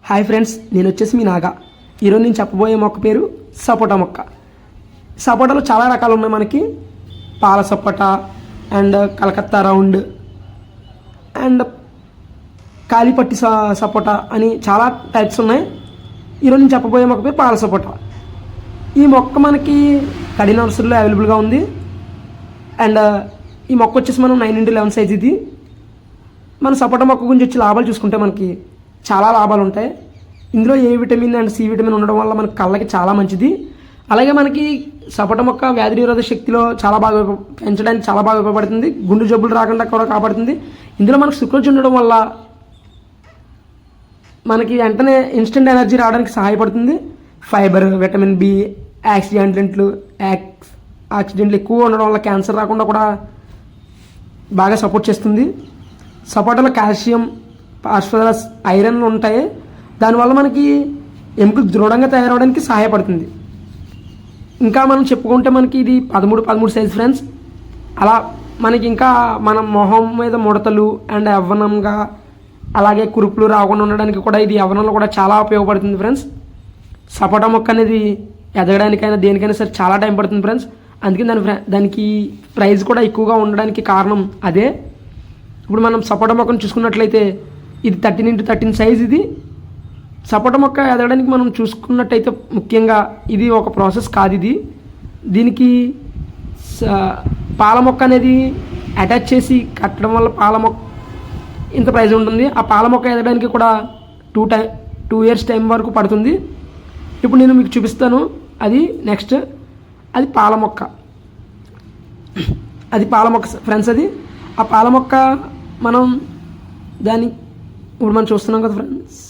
Hi friends, నేను వచ్చేసి మీ నాగా. ఈరోజు నేను చెప్పబోయే మొక్క పేరు సపోటా మొక్క. సపోటాలో చాలా రకాలు ఉన్నాయి. మనకి పాల సపోటా అండ్ కలకత్తా రౌండ్ అండ్ కాలిపట్టి సపోటా అని చాలా టైప్స్ ఉన్నాయి. ఈరోజు నేను చెప్పబోయే మొక్క పేరు పాల సపోటా. ఈ మొక్క మనకి కడి నర్సరీలో అవైలబుల్గా ఉంది. అండ్ ఈ మొక్క వచ్చేసి మనం 9x11 సైజ్. ఇది మన సపోటా మొక్క గురించి వచ్చి లాభాలు చూసుకుంటే మనకి చాలా లాభాలు ఉంటాయి. ఇందులో A vitamin and C vitamin ఉండడం వల్ల మనకి కళ్ళకి చాలా మంచిది. అలాగే మనకి సపోటా మొక్క వ్యాధి నిరోధక శక్తిలో చాలా బాగా పెంచడానికి చాలా బాగా ఉపయోగపడుతుంది. గుండె జబ్బులు రాకుండా కూడా కాపాడుతుంది. ఇందులో మనకు సుక్రోజ్ ఉండడం వల్ల మనకి వెంటనే ఇన్స్టెంట్ ఎనర్జీ రావడానికి సహాయపడుతుంది. ఫైబర్, విటమిన్ బి, యాక్సిడెంట్లు ఎక్కువ ఉండడం వల్ల క్యాన్సర్ రాకుండా కూడా బాగా సపోర్ట్ చేస్తుంది. సపోటాలో కాల్షియం, ఫాస్ఫరస్, ఐరన్ ఉంటాయి. దానివల్ల మనకి ఎముకలు దృఢంగా తయారవడానికి సహాయపడుతుంది. ఇంకా మనం చెప్పుకుంటే మనకి ఇది 13 సైజ్ ఫ్రెండ్స్. అలా మనకి ఇంకా మన మొహం మీద ముడతలు అండ్ యవ్వనంగా అలాగే కురుపులు రాకుండా ఉండడానికి కూడా ఇది యవ్వనంలో కూడా చాలా ఉపయోగపడుతుంది ఫ్రెండ్స్. సపోటా మొక్క అనేది ఎదగడానికైనా దేనికైనా సరే చాలా టైం పడుతుంది ఫ్రెండ్స్. అందుకే దానికి ప్రైస్ కూడా ఎక్కువగా ఉండడానికి కారణం అదే. ఇప్పుడు మనం సపోటా మొక్కను చూసుకున్నట్లయితే ఇది 13x13 సైజ్. ఇది సపోటా మొక్క ఎదగడానికి మనం చూసుకున్నట్టయితే ముఖ్యంగా ఇది ఒక ప్రాసెస్ కాదు. దీనికి పాల మొక్క అనేది అటాచ్ చేసి కట్టడం వల్ల పాల మొక్క ఇంత ప్రైజ్ ఉంటుంది. ఆ పాల మొక్క ఎదగడానికి కూడా 2 years టైం వరకు పడుతుంది. ఇప్పుడు నేను మీకు చూపిస్తాను. అది నెక్స్ట్ అది పాల మొక్క. ఫ్రెండ్స్. అది ఆ పాల మొక్క మనం దాన్ని ఇప్పుడు మనం చూస్తున్నాం కదా ఫ్రెండ్స్.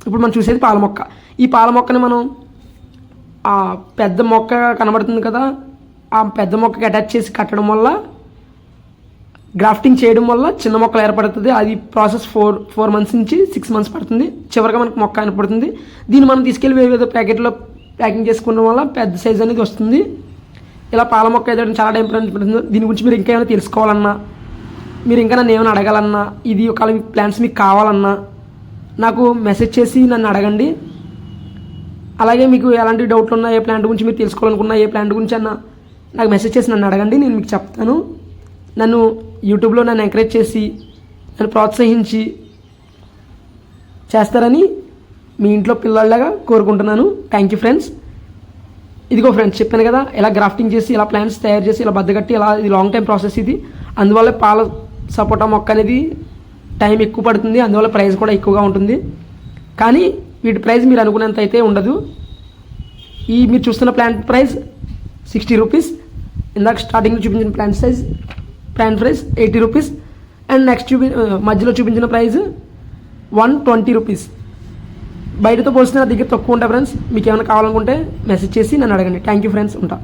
ఇప్పుడు మనం చూసేది పాల మొక్క. ఈ పాల మొక్కని మనం ఆ పెద్ద మొక్క కనబడుతుంది కదా, ఆ పెద్ద మొక్కకి అటాచ్ చేసి కట్టడం వల్ల గ్రాఫ్టింగ్ చేయడం వల్ల చిన్న మొక్కలు ఏర్పడుతుంది. అది ప్రాసెస్ 4 months నుంచి 6 months పడుతుంది. చివరిగా మనకు మొక్క ఏర్పడుతుంది. దీన్ని మనం తీసుకెళ్ళి వేరే ప్యాకెట్లో ప్యాకింగ్ చేసుకోవడం వల్ల పెద్ద సైజ్ అనేది వస్తుంది. ఇలా పాల మొక్క ఎదగడం చాలా టైం పడుతుంది. దీని గురించి మీరు ఇంకేమైనా తెలుసుకోవాలన్నా, మీరు ఇంకా నన్ను ఏమైనా అడగాలన్నా, ఇది ఒకవేళ మీ ప్లాన్స్ మీకు కావాలన్నా నాకు మెసేజ్ చేసి నన్ను అడగండి. అలాగే మీకు ఎలాంటి డౌట్లు ఉన్నా, ఏ ప్లాంట్ గురించి మీరు తెలుసుకోవాలనుకున్నా, ఏ ప్లాంట్ గురించి అన్నా నాకు మెసేజ్ చేసి నన్ను అడగండి. నేను మీకు చెప్తాను. నన్ను యూట్యూబ్లో నన్ను ఎంకరేజ్ చేసి నన్ను ప్రోత్సహించి చేస్తారని మీ ఇంట్లో పిల్లలాగా కోరుకుంటున్నాను. Thank you friends. ఇదిగో ఫ్రెండ్స్, చెప్పాను కదా, ఇలా గ్రాఫ్టింగ్ చేసి ఇలా ప్లాంట్స్ తయారు చేసి ఇలా బద్దగట్టి ఇలా ఇది లాంగ్ టైం ప్రాసెస్. ఇది అందువల్ల పాల సపోటా మొక్క అనేది టైం ఎక్కువ పడుతుంది. అందువల్ల ప్రైస్ కూడా ఎక్కువగా ఉంటుంది. కానీ వీటి ప్రైస్ మీరు అనుకునేంత అయితే ఉండదు. మీరు చూస్తున్న ప్లాంట్ ప్రైస్ 60 రూపీస్. ఇందాక స్టార్టింగ్లో చూపించిన plant price 80 rupees. And next మధ్యలో చూపించిన ప్రైస్ 120 రూపీస్. బయటతో పోలిస్తే నా దగ్గర తక్కువ ఉంటాయి ఫ్రెండ్స్. మీకు ఏమైనా కావాలనుకుంటే మెసేజ్ చేసి నన్ను అడగండి. Thank you friends. ఉంటా.